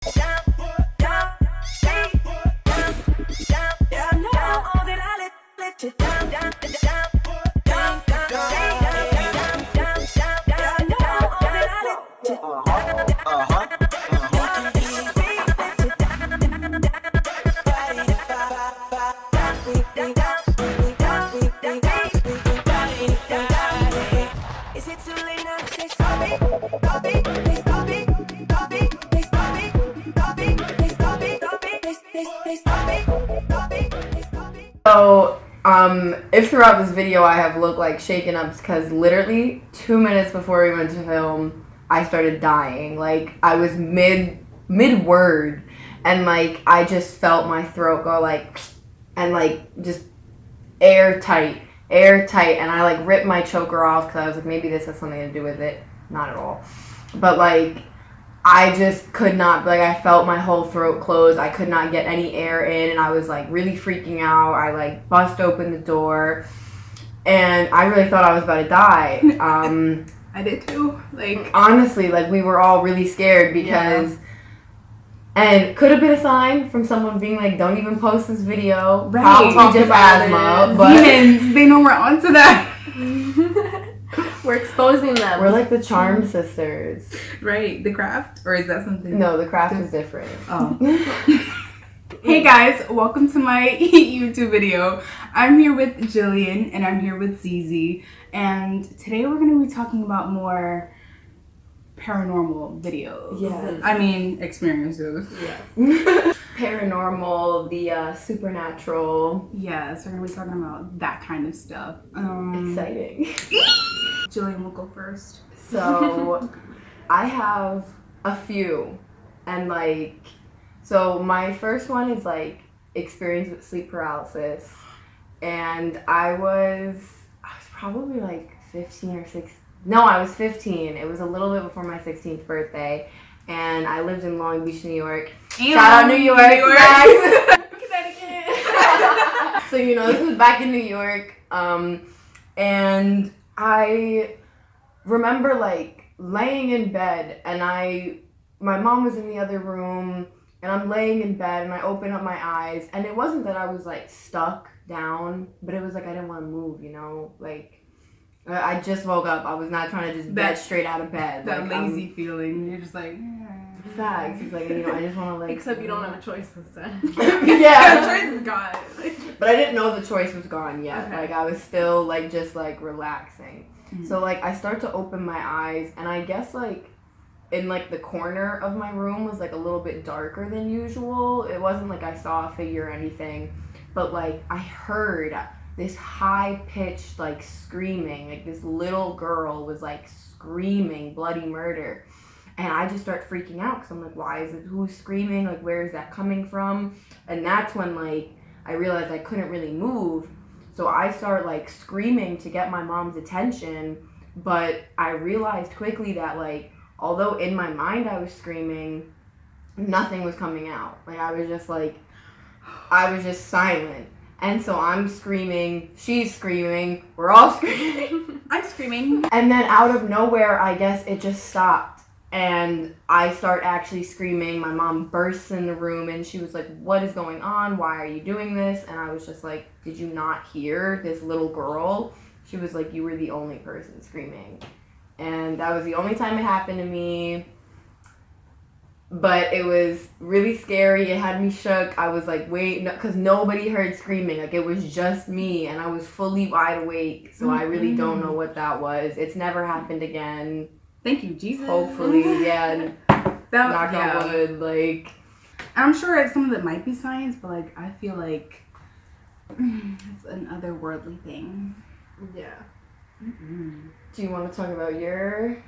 So, if throughout this video I have looked like shaken up, because literally 2 minutes before we went to film, I started dying. Like, I was mid-word, and like, I just felt my throat go like, and like, just airtight, and I like ripped my choker off because I was like, maybe this has something to do with it. Not at all. But like, I just could not, like, I felt my whole throat close. I could not get any air in, and I was like really freaking out. I like bust open the door, and I really thought I was about to die. I did too. Like, honestly, like, we were all really scared because, and could have been a sign from someone being like, don't even post this video. Right. Probably just asthma, but demons, they know we're onto that. We're exposing them. We're like the Charmed sisters. Right, the craft? Or is that something? No, the craft is different. Oh. Hey guys, welcome to my YouTube video. I'm here with Jillian and I'm here with Zizi. And today we're going to be talking about more paranormal videos. Yes. I mean, experiences. Yes. Paranormal, the supernatural. Yes, we're going to be talking about that kind of stuff. Exciting. Jillian will go first. So, I have a few. And like, so my first one is like experience with sleep paralysis. And I was probably like 15 or 16. No, I was 15. It was a little bit before my 16th birthday. And I lived in Long Beach, New York. Shout out New York. Connecticut. So, you know, this was back in New York. And I remember like laying in bed, and my mom was in the other room, and I'm laying in bed, and I open up my eyes, and it wasn't that I was like stuck down, but it was like I didn't want to move, you know, like I just woke up. I was not trying to just get straight out of bed. That like, lazy feeling. You're just like, facts. It's like, you know, I just want to like. Except you don't have a choice this time. Yeah. The choice is gone. But I didn't know the choice was gone yet. Okay. Like, I was still like just like relaxing. Mm-hmm. So like I start to open my eyes, and I guess like in like the corner of my room was like a little bit darker than usual. It wasn't like I saw a figure or anything, but like I heard this high-pitched like screaming. Like this little girl was like screaming bloody murder. And I just start freaking out because I'm like, why is it, who's screaming? Like, where is that coming from? And that's when like I realized I couldn't really move. So I start like screaming to get my mom's attention, but I realized quickly that like, although in my mind I was screaming, nothing was coming out. Like I was just silent. And so I'm screaming, she's screaming, we're all screaming. I'm screaming. And then out of nowhere, I guess it just stopped. And I start actually screaming. My mom bursts in the room and she was like, what is going on? Why are you doing this? And I was just like, did you not hear this little girl? She was like, you were the only person screaming. And that was the only time it happened to me. But it was really scary. It had me shook. I was like, wait, no, because nobody heard screaming. Like, it was just me, and I was fully wide awake. So I really don't know what that was. It's never happened again. Thank you, Jesus. Hopefully, yeah. Knock on wood, like. I'm sure some of it might be science, but like, I feel like it's an otherworldly thing. Yeah. Mm-hmm. Do you want to talk about your...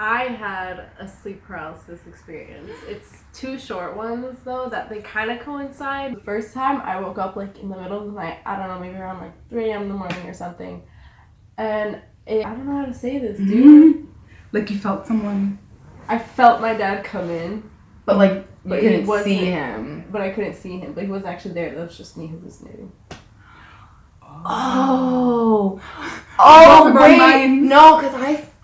I had a sleep paralysis experience. It's two short ones, though, that they kind of coincide. The first time, I woke up, like, in the middle of the night. I don't know, maybe around, like, 3 a.m. in the morning or something. And I don't know how to say this, dude. Mm-hmm. Like, you felt someone... I felt my dad come in. But, like, you couldn't wasn't- see him. But I couldn't see him. But he wasn't actually there. That was just me who was new. Oh, Both of our wait, minds. no, because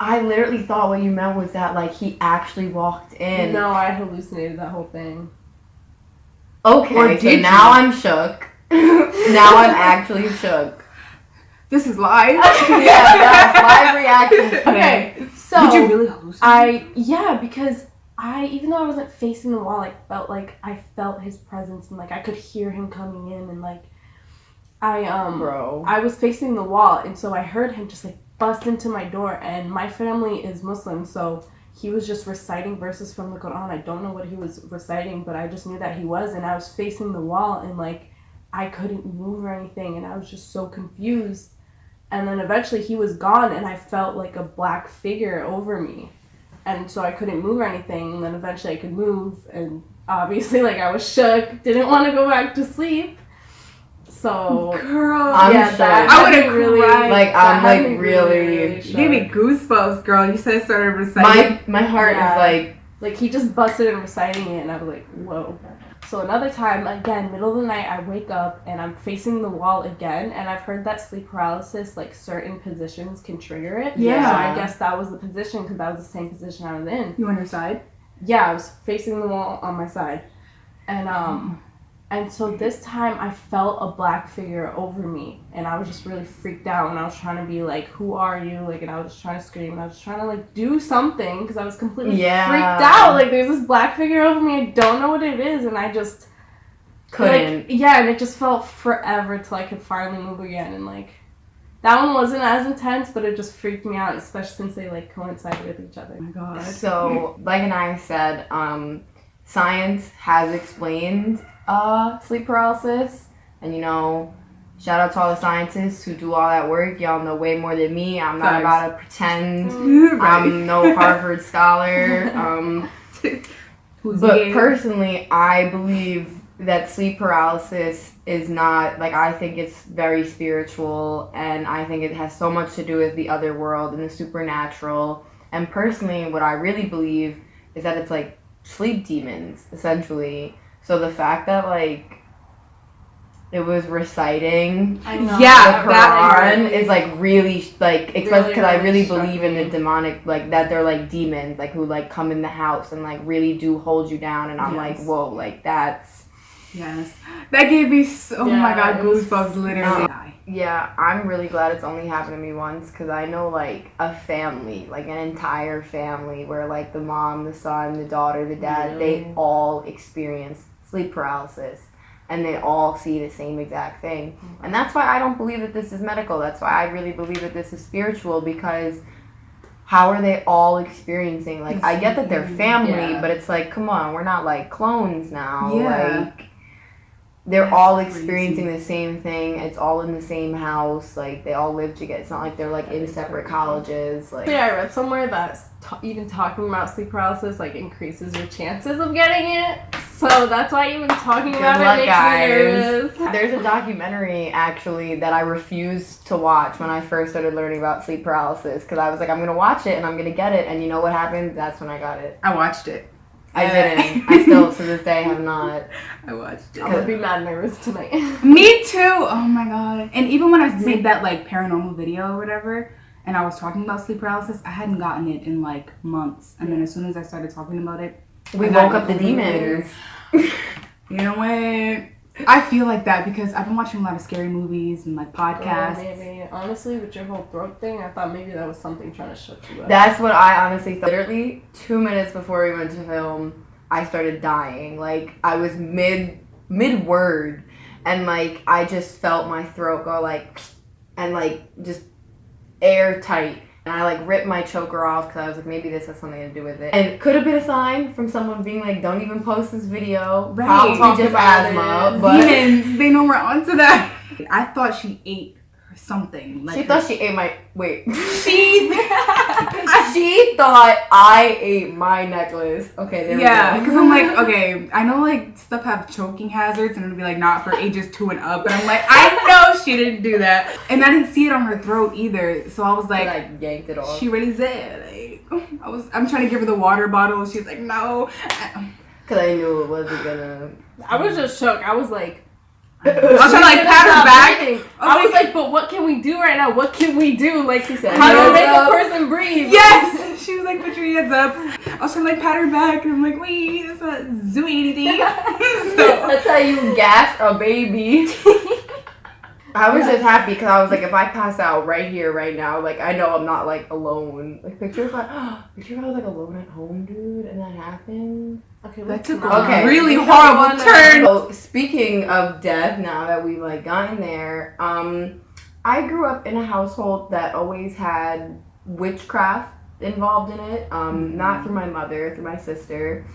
I literally thought what you meant was that, like, he actually walked in. No, I hallucinated that whole thing. Okay, so now I'm shook. Now I'm actually shook. This is live. Yeah, that's live reaction. Okay, so did you really hallucinate? Yeah, because even though I wasn't facing the wall, I felt his presence, and like I could hear him coming in, and like Bro. I was facing the wall, and so I heard him just like bust into my door, and my family is Muslim, so he was just reciting verses from the Quran. I don't know what he was reciting, but I just knew that he was, and I was facing the wall, and like I couldn't move or anything, and I was just so confused. And then eventually he was gone, and I felt like a black figure over me. And so I couldn't move or anything, and then eventually I could move, and obviously, like, I was shook, didn't want to go back to sleep. So, girl, I'm yeah, shook. I would have really- cried. Like, I'm like really You gave me goosebumps, girl. You said started reciting. my heart is like he just busted in reciting it, and I was like, whoa. So another time, again, middle of the night, I wake up and I'm facing the wall again, and I've heard that sleep paralysis, like certain positions can trigger it. Yeah. So I guess that was the position, because that was the same position I was in. You on your side? Yeah, I was facing the wall on my side. And so this time I felt a black figure over me, and I was just really freaked out, and I was trying to be like, who are you? Like, and I was just trying to scream, and I was trying to like do something, because I was completely freaked out. Like, there's this black figure over me, I don't know what it is, and I just couldn't. Like, yeah, and it just felt forever till I could finally move again, and like that one wasn't as intense, but it just freaked me out, especially since they like coincided with each other. Oh my god. So, like I said, science has explained sleep paralysis, and shout out to all the scientists who do all that work. Y'all know way more than me. I'm not about to pretend I'm no Harvard scholar. But personally, I believe that sleep paralysis is not, like, I think it's very spiritual, and I think it has so much to do with the other world and the supernatural. And personally, what I really believe is that it's like sleep demons, essentially. So the fact that, like, it was reciting the Quran is, like, really, like, especially because I really believe in the demonic, like, that they're, like, demons, like, who, like, come in the house and, like, really do hold you down. And I'm like, whoa, like, that's... Yes. That gave me oh my god, goosebumps, literally. Yeah, I'm really glad it's only happened to me once, because I know, like, a family, like, an entire family where, like, the mom, the son, the daughter, the dad, they all experience sleep paralysis, and they all see the same exact thing. And that's why I don't believe that this is medical. That's why I really believe that this is spiritual, because how are they all experiencing, like, I get that they're family, but it's like, come on, we're not, like, clones now. Like, they're all experiencing the same thing. It's all in the same house. Like, they all live together. It's not like they're, like, in separate colleges. Like, yeah, I read somewhere that even talking about sleep paralysis, like, increases your chances of getting it. So that's why even talking about it makes me nervous. There's a documentary, actually, that I refused to watch when I first started learning about sleep paralysis, because I was like, I'm going to watch it and I'm going to get it. And you know what happened? That's when I got it. I watched it. I didn't. I still, to this day, have not. I watched it. I'm gonna be mad nervous tonight. Me too. Oh my god. And even when I made that like paranormal video or whatever, and I was talking about sleep paralysis, I hadn't gotten it in like months. And then as soon as I started talking about it, we woke up the demons. You know what? I feel like that because I've been watching a lot of scary movies and like podcasts. Maybe. Honestly, with your whole throat thing, I thought maybe that was something trying to shut you up. That's what I honestly thought. Literally 2 minutes before we went to film, I started dying. Like, I was mid-word, and like I just felt my throat go like, and like just airtight. And I like ripped my choker off because I was like, maybe this has something to do with it. And it could have been a sign from someone being like, don't even post this video. Right. Probably just asthma. But demons, they know we're onto that. I thought she ate something. Like she thought she ate my... Wait. She thought I ate my necklace. Okay, there we go. Yeah, because I'm like, okay, I know like stuff have choking hazards and it'll be like not for ages 2 and up. And I'm like, I know she didn't do that. And I didn't see it on her throat either. So I was like, I yanked it off. She really said, like, I'm trying to give her the water bottle. She's like, no. Because I knew it wasn't gonna... I was just shook. I was like, I was trying to like pat her back. I was like, but what can we do right now? What can we do? Like, She said, how do you make "Hands a up." person breathe? Yes! She was like, put your hands up. I was trying to like pat her back, and I'm like, wait, that's not doing anything. So, That's how you gas a baby. I was just happy because I was like, if I pass out right here, right now, like I know I'm not like alone. Like picture if I was like alone at home, dude, and that happened. Okay, that took Okay. a really horrible turn. So speaking of death, now that we've like gotten there, I grew up in a household that always had witchcraft involved in it. Not through my mother, through my sister,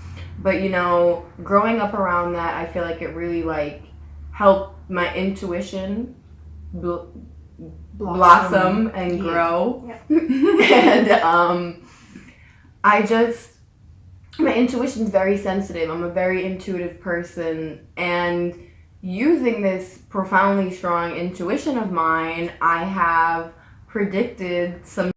but you know, growing up around that, I feel like it really like helped my intuition blossom and grow. And my intuition's very sensitive. I'm a very intuitive person, and using this profoundly strong intuition of mine, I have predicted some